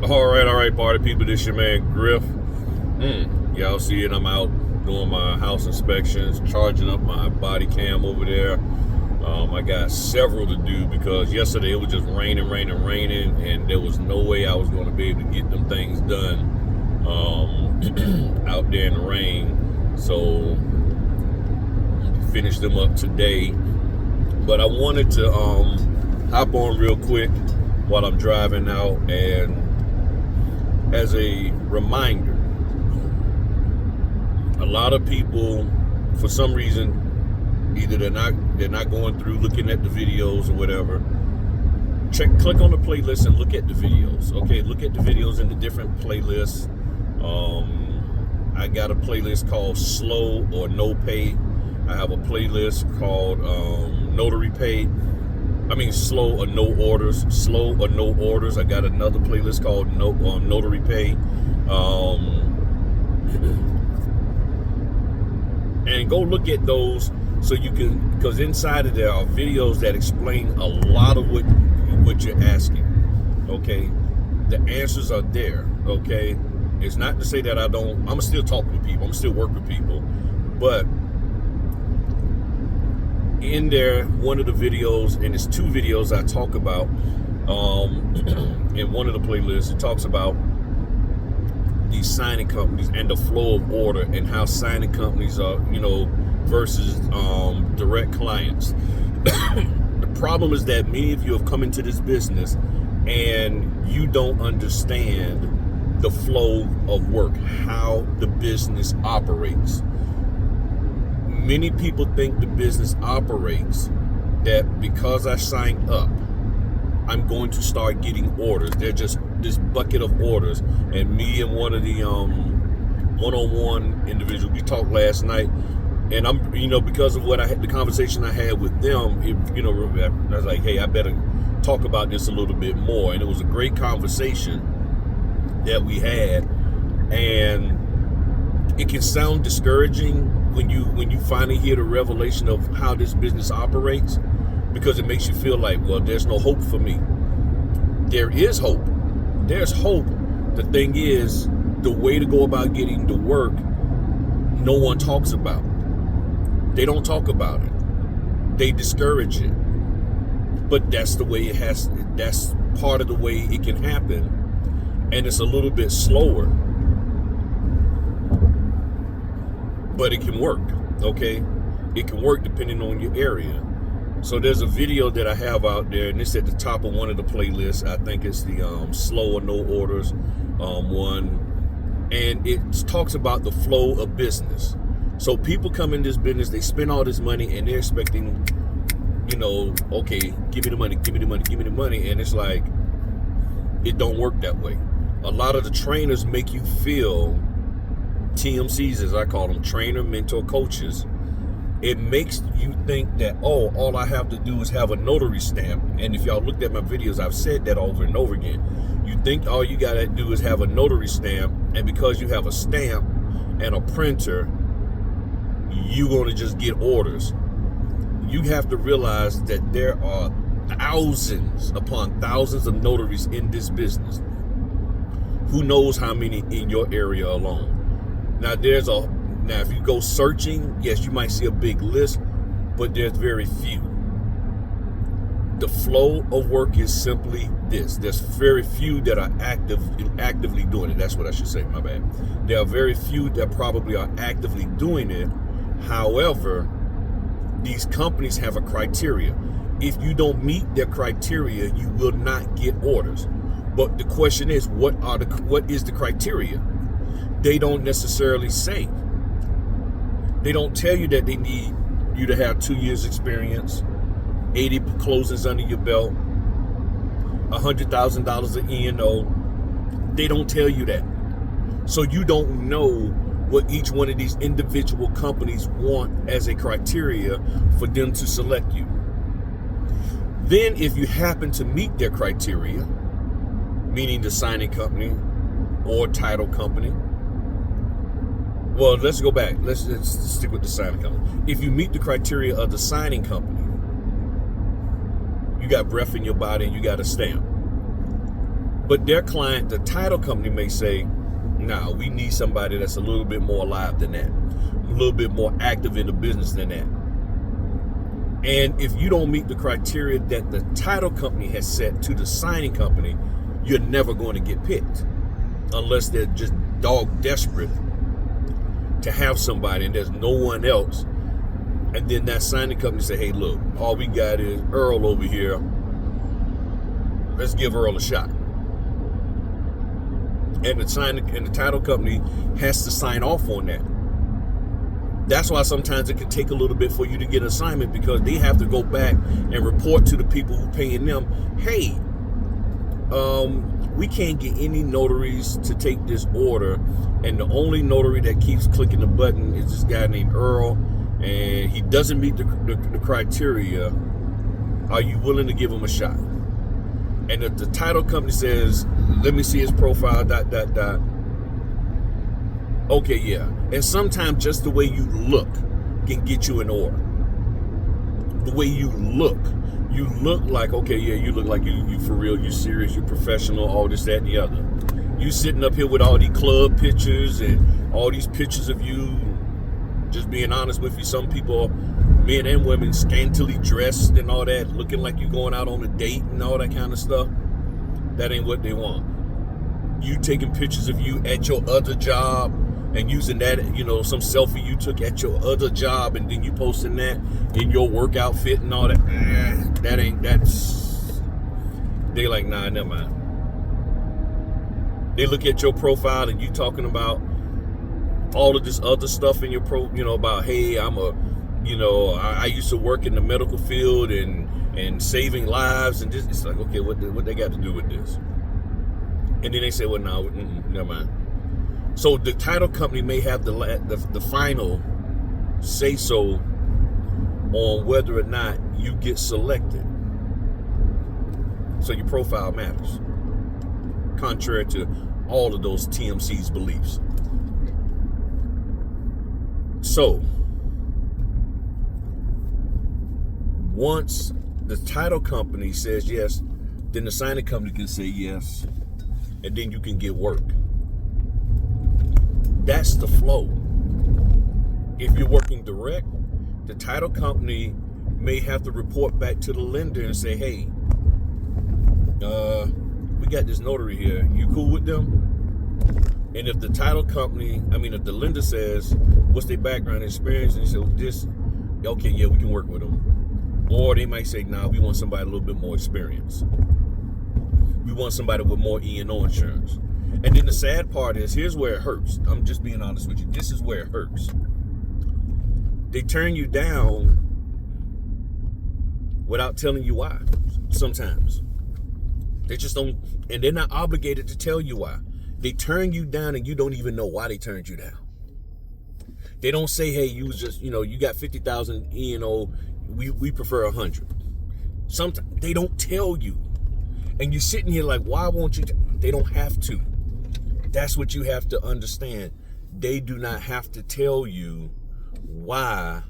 All right, party people. This your man Griff. Y'all see it? I'm out doing my house inspections, charging up my body cam over there. I got several to do because yesterday it was just raining, and there was no way I was going to be able to get them things done out there in the rain. So finish them up today. But I wanted to hop on real quick while I'm driving out, and as a reminder, a lot of people, for some reason, either they're not going through looking at the videos or whatever. Click on the playlist and look at the videos. Okay, look at the videos in the different playlists. I got a playlist called Slow or No Pay. I have a playlist called Notary Pay. Slow or No Orders. Slow or No Orders. I got another playlist called Notary Pay. And go look at those so you can, because inside of there are videos that explain a lot of what you're asking. Okay, the answers are there. Okay, it's not to say that I'm gonna still talk with people, I'm still work with people, but in there, one of the videos, and it's two videos I talk about in one of the playlists, it talks about these signing companies and the flow of order and how signing companies are, versus direct clients. The problem is that many of you have come into this business and you don't understand the flow of work, how the business operates. Many people think the business operates that because I signed up, I'm going to start getting orders. They're just this bucket of orders. And me and one of the one-on-one individuals, we talked last night, and I'm, because of the conversation I had with them, I was like, hey, I better talk about this a little bit more. And it was a great conversation that we had, and it can sound discouraging when you finally hear the revelation of how this business operates, because it makes you feel like, well, there's no hope for me. There is hope. There's hope. The thing is, the way to go about getting the work, no one talks about. They don't talk about it. They discourage it. But that's the way it has. That's part of the way it can happen. And it's a little bit slower, but it can work. Okay? It can work depending on your area. So there's a video that I have out there, and it's at the top of one of the playlists. I think it's the Slow or No Orders one. And it talks about the flow of business. So people come in this business, they spend all this money, and they're expecting, okay, give me the money, give me the money, give me the money. And it's like, it don't work that way. A lot of the trainers make you feel, TMCs as I call them, trainer, mentor, coaches. It makes you think that, all I have to do is have a notary stamp. And if y'all looked at my videos, I've said that over and over again. You think all you gotta do is have a notary stamp, and because you have a stamp and a printer, you're gonna just get orders. You have to realize that there are thousands upon thousands of notaries in this business. Who knows how many in your area alone? Now, if you go searching, yes, you might see a big list, but there's very few. The flow of work is simply this. There's very few that are actively doing it. That's what I should say, my bad. There are very few that probably are actively doing it. However, these companies have a criteria. If you don't meet their criteria, you will not get orders. But the question is, what is the criteria? They don't necessarily say. They don't tell you that they need you to have 2 years experience, 80 closings under your belt, $100,000 of E&O. They don't tell you that. So you don't know what each one of these individual companies want as a criteria for them to select you. Then if you happen to meet their criteria, meaning the signing company or title company, well, let's go back. Let's stick with the signing company. If you meet the criteria of the signing company, you got breath in your body and you got a stamp. But their client, the title company, may say, nah, we need somebody that's a little bit more alive than that, a little bit more active in the business than that. And if you don't meet the criteria that the title company has set to the signing company, you're never going to get picked unless they're just dog desperate to have somebody and there's no one else. And then that signing company say, hey, look, all we got is Earl over here. Let's give Earl a shot. And the title company has to sign off on that. That's why sometimes it can take a little bit for you to get an assignment, because they have to go back and report to the people who are paying them, hey, we can't get any notaries to take this order, and the only notary that keeps clicking the button is this guy named Earl, and he doesn't meet the criteria. Are you willing to give him a shot? And if the title company says, let me see his profile, ... Okay, yeah. And sometimes just the way you look can get you an order. The way you look like, okay, yeah, you look like you for real, you serious, you professional, all this, that, and the other. You sitting up here with all these club pictures and all these pictures of you, just being honest with you, some people, men and women, scantily dressed and all that, looking like you going out on a date and all that kind of stuff. That ain't what they want. You taking pictures of you at your other job and using that, some selfie you took at your other job, and then you posting that in your work outfit and all that. That's, they like, nah, never mind. They look at your profile and you talking about all of this other stuff in your about, hey, I used to work in the medical field and saving lives, and this. It's like, okay, what they got to do with this? And then they say, well, no, never mind. So the title company may have the final say so on whether or not you get selected. So your profile matters, contrary to all of those TMC's beliefs. So once the title company says yes, then the signing company can say yes, and then you can get work. That's the flow. If you're working direct, the title company may have to report back to the lender and say, hey, we got this notary here. You cool with them? And if the title company, if the lender says, what's their background experience? And they say, well, this, okay, yeah, we can work with them. Or they might say, nah, we want somebody a little bit more experience. We want somebody with more E&O insurance. And then the sad part is, here's where it hurts. I'm just being honest with you. This is where it hurts. They turn you down without telling you why sometimes. They just don't, and they're not obligated to tell you why. They turn you down and you don't even know why they turned you down. They don't say, hey, you was just, you got 50,000 E&O, we prefer 100. Sometimes they don't tell you. And you're sitting here like, why won't you? They don't have to. That's what you have to understand. They do not have to tell you why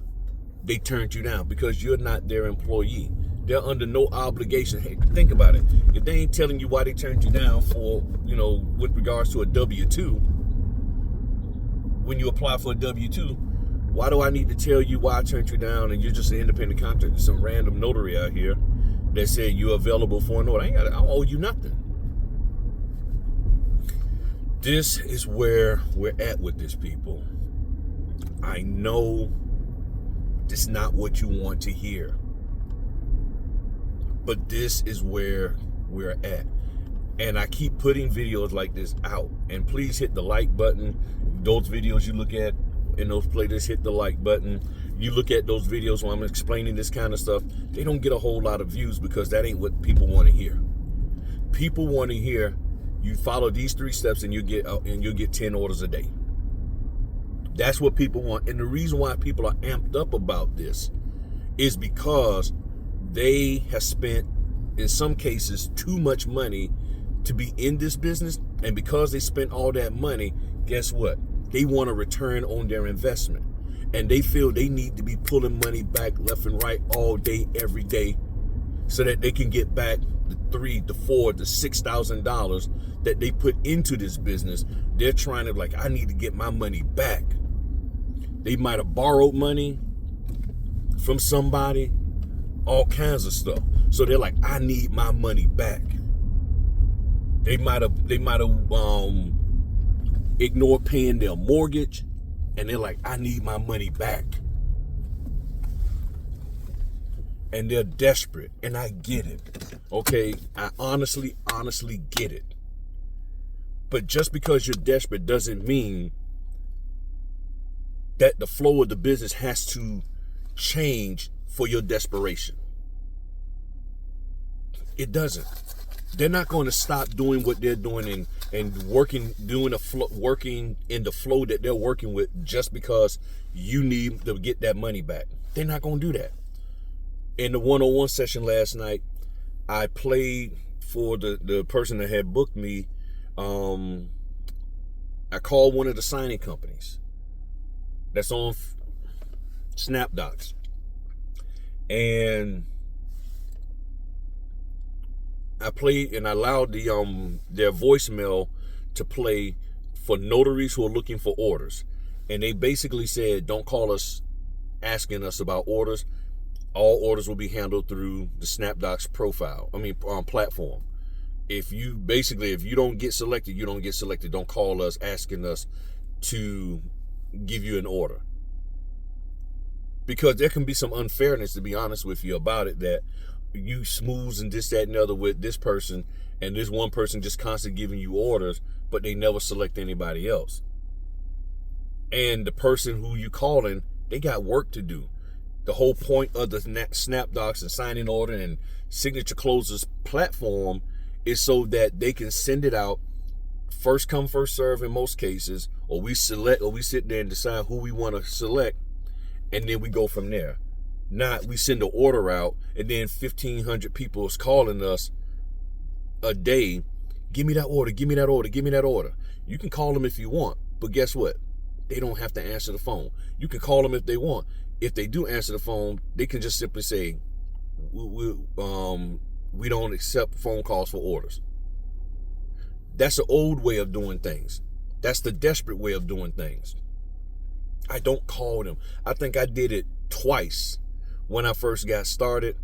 they turned you down, because you're not their employee. They're under no obligation. Hey, think about it. If they ain't telling you why they turned you down for, with regards to a W-2, when you apply for a W-2, why do I need to tell you why I turned you down and you're just an independent contractor, some random notary out here that said you're available for an order? I don't owe you nothing. This is where we're at with this, people. I know it's not what you want to hear, but this is where we're at. And I keep putting videos like this out. And please hit the like button. Those videos you look at in those playlists, hit the like button. You look at those videos when I'm explaining this kind of stuff, they don't get a whole lot of views because that ain't what people want to hear. People want to hear, you follow these 3 steps and you'll get 10 orders a day. That's what people want. And the reason why people are amped up about this is because they have spent, in some cases, too much money to be in this business. And because they spent all that money, guess what? They want a return on their investment. And they feel they need to be pulling money back left and right all day, every day, so that they can get back the $3,000, the $4,000, the $6,000 that they put into this business. They're trying to like, I need to get my money back. They might have borrowed money from somebody, all kinds of stuff. So they're like, I need my money back. They might have ignored paying their mortgage, and they're like, I need my money back. And they're desperate, and I get it. Okay, I honestly get it. But just because you're desperate doesn't mean that the flow of the business has to change for your desperation. It doesn't. They're not going to stop doing what they're doing and working in the flow that they're working with just because you need to get that money back. They're not going to do that. In the one-on-one session last night, I played for the person that had booked me. I called one of the signing companies that's on SnapDocs, and I played and I allowed their voicemail to play for notaries who are looking for orders. And they basically said, don't call us asking us about orders. All orders will be handled through the SnapDocs platform. If you don't get selected, you don't get selected. Don't call us asking us to give you an order. Because there can be some unfairness, to be honest with you, about it, that you smooths and this, that, and the other with this person, and this one person just constantly giving you orders, but they never select anybody else. And the person who you calling, they got work to do. The whole point of the SnapDocs and signing order and signature closers platform is so that they can send it out first come, first serve in most cases, or we sit there and decide who we want to select, and then we go from there. Not we send an order out and then 1,500 people is calling us a day. Give me that order, give me that order, give me that order. You can call them if you want, but guess what? They don't have to answer the phone. You can call them if they want. If they do answer the phone, they can just simply say, we don't accept phone calls for orders. That's the old way of doing things. That's the desperate way of doing things. I don't call them. I think I did it twice when I first got started,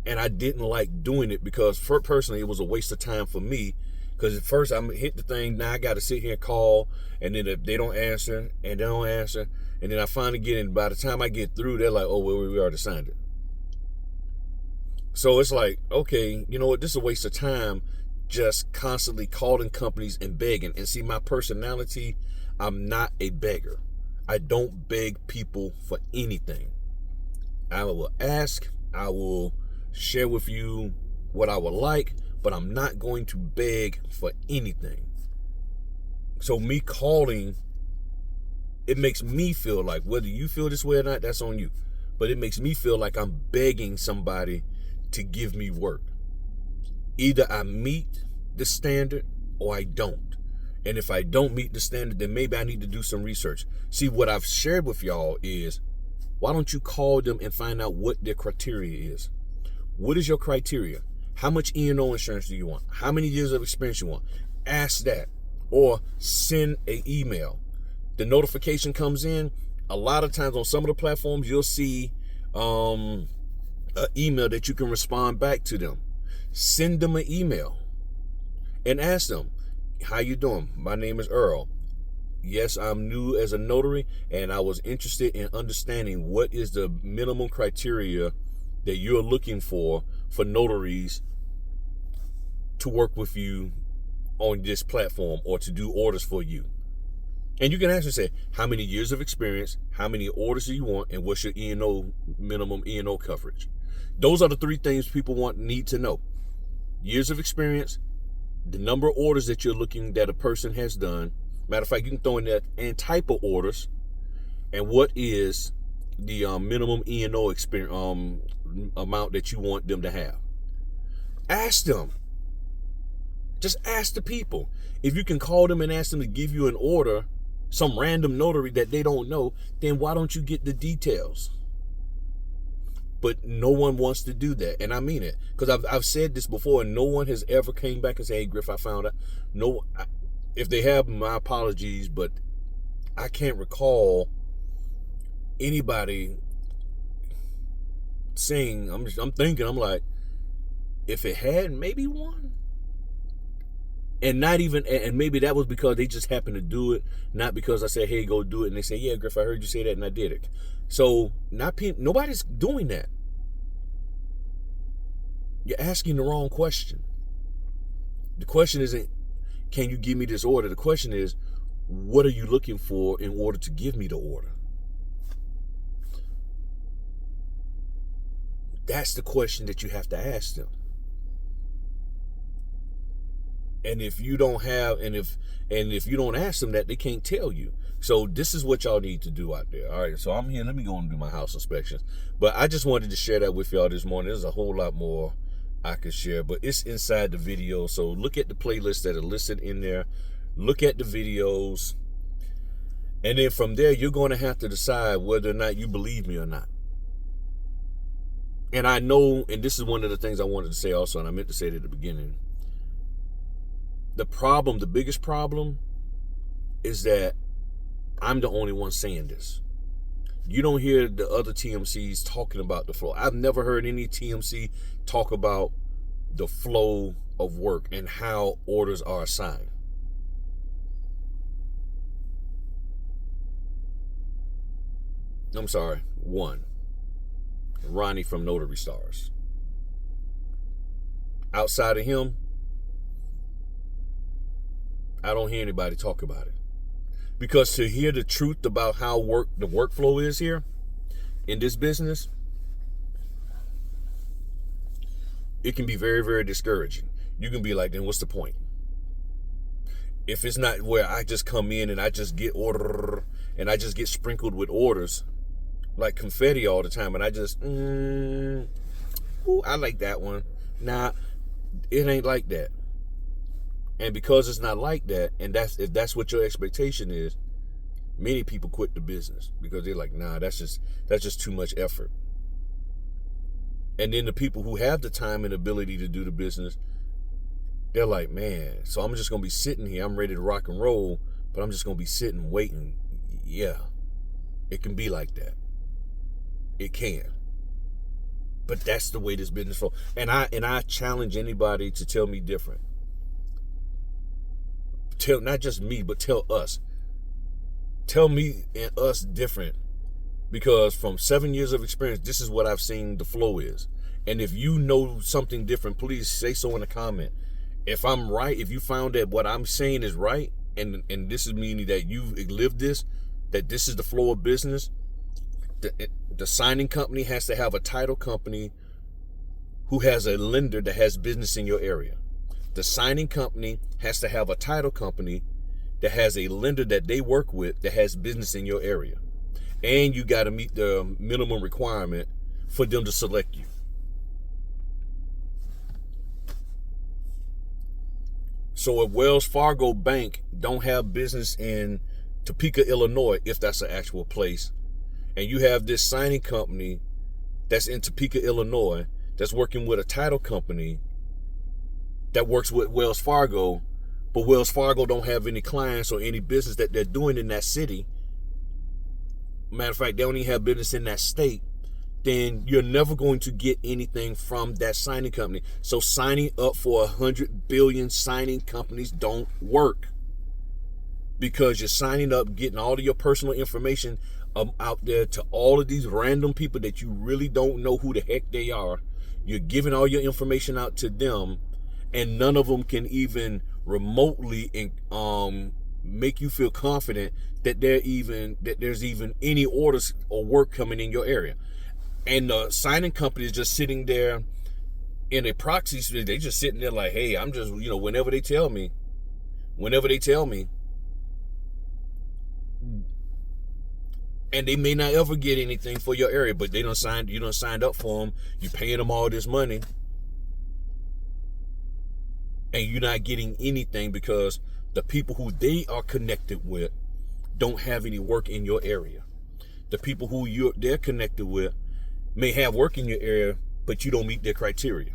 and I didn't like doing it because personally it was a waste of time for me, because at first I'm hit the thing, now I got to sit here and call, and then if they don't answer, and then I finally get in. By the time I get through, they're like, oh, well, we already signed it. So it's like, okay, you know what, this is a waste of time just constantly calling companies and begging. And see, my personality, I'm not a beggar. I don't beg people for anything. I will ask, I will share with you what I would like, but I'm not going to beg for anything. So me calling, it makes me feel like, whether you feel this way or not, that's on you. But it makes me feel like I'm begging somebody to give me work. Either I meet the standard or I don't. And if I don't meet the standard, then maybe I need to do some research. See, what I've shared with y'all is, why don't you call them and find out what their criteria is? What is your criteria? How much E&O insurance do you want? How many years of experience you want? Ask that. Or send an email. The notification comes in. A lot of times on some of the platforms, you'll see an email that you can respond back to them. Send them an email and ask them, how you doing? My name is Earl. Yes, I'm new as a notary, and I was interested in understanding what is the minimum criteria that you're looking for notaries to work with you on this platform or to do orders for you. And you can actually say, how many years of experience, how many orders do you want, and what's your E&O, minimum E&O coverage? Those are the three things people need to know. Years of experience, the number of orders that a person has done. Matter of fact, you can throw in that, and type of orders, and what is the minimum E&O experience amount that you want them to have. Ask them. Just ask the people. If you can call them and ask them to give you an order, some random notary that they don't know, then why don't you get the details? But no one wants to do that, and I mean it, because I've said this before, and no one has ever came back and said, "Hey, Griff, I found out." No, if they have, my apologies, but I can't recall anybody saying. I'm thinking. I'm like, if it had, maybe one, and not even, and maybe that was because they just happened to do it, not because I said, "Hey, go do it," and they say, "Yeah, Griff, I heard you say that, and I did it." So nobody's doing that. You're asking the wrong question. The question isn't, can you give me this order? The question is, what are you looking for in order to give me the order? That's the question that you have to ask them. And if you don't have, and if you don't ask them that, they can't tell you. So this is what y'all need to do out there. All right, so I'm here. Let me go and do my house inspections. But I just wanted to share that with y'all this morning. There's a whole lot more I could share, but it's inside the video. So look at the playlists that are listed in there. Look at the videos. And then from there, you're going to have to decide whether or not you believe me or not. And I know, and this is one of the things I wanted to say also, and I meant to say it at the beginning. The biggest problem is that I'm the only one saying this. You don't hear the other TMCs talking about the flow. I've never heard any TMC talk about the flow of work and how orders are assigned. I'm sorry, one. Ronnie from Notary Stars. Outside of him, I don't hear anybody talk about it. Because to hear the truth about how the workflow is here in this business, it can be very, very discouraging. You can be like, then what's the point? If it's not where I just come in and I just get order and I just get sprinkled with orders like confetti all the time, and I just, ooh, I like that one. Nah, it ain't like that. And because it's not like that, and if that's what your expectation is, many people quit the business because they're like, nah, that's just too much effort. And then the people who have the time and ability to do the business, they're like, man, so I'm just gonna be sitting here. I'm ready to rock and roll, but I'm just gonna be sitting waiting. Yeah, it can be like that. It can. But that's the way this business flows. And I challenge anybody to tell me different. Tell not just me, but tell us. Tell me and us different. Because from 7 years of experience, this is what I've seen the flow is. And if you know something different, please say so in a comment. If I'm right, if you found that what I'm saying is right, and this is meaning that you've lived this, that this is the flow of business, the signing company has to have a title company who has a lender that has business in your area. The signing company has to have a title company that has a lender that they work with that has business in your area. And you got to meet the minimum requirement for them to select you. So if Wells Fargo Bank don't have business in Topeka, Illinois, if that's an actual place, and you have this signing company that's in Topeka, Illinois, that's working with a title company that works with Wells Fargo, but Wells Fargo don't have any clients or any business that they're doing in that city. Matter of fact, they don't even have business in that state. Then you're never going to get anything from that signing company. So signing up for 100 billion signing companies don't work, because you're signing up, getting all of your personal information out there to all of these random people that you really don't know who the heck they are. You're giving all your information out to them, and none of them can even remotely make you feel confident that there's even any orders or work coming in your area. And the signing company is just sitting there in a proxy. They just sitting there like, hey, I'm just, whenever they tell me, and they may not ever get anything for your area, but you done signed up for them. You paying them all this money, and you're not getting anything because the people who they are connected with don't have any work in your area. The people who they're connected with may have work in your area, but you don't meet their criteria.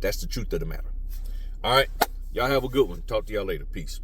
That's the truth of the matter. All right. Y'all have a good one. Talk to y'all later. Peace.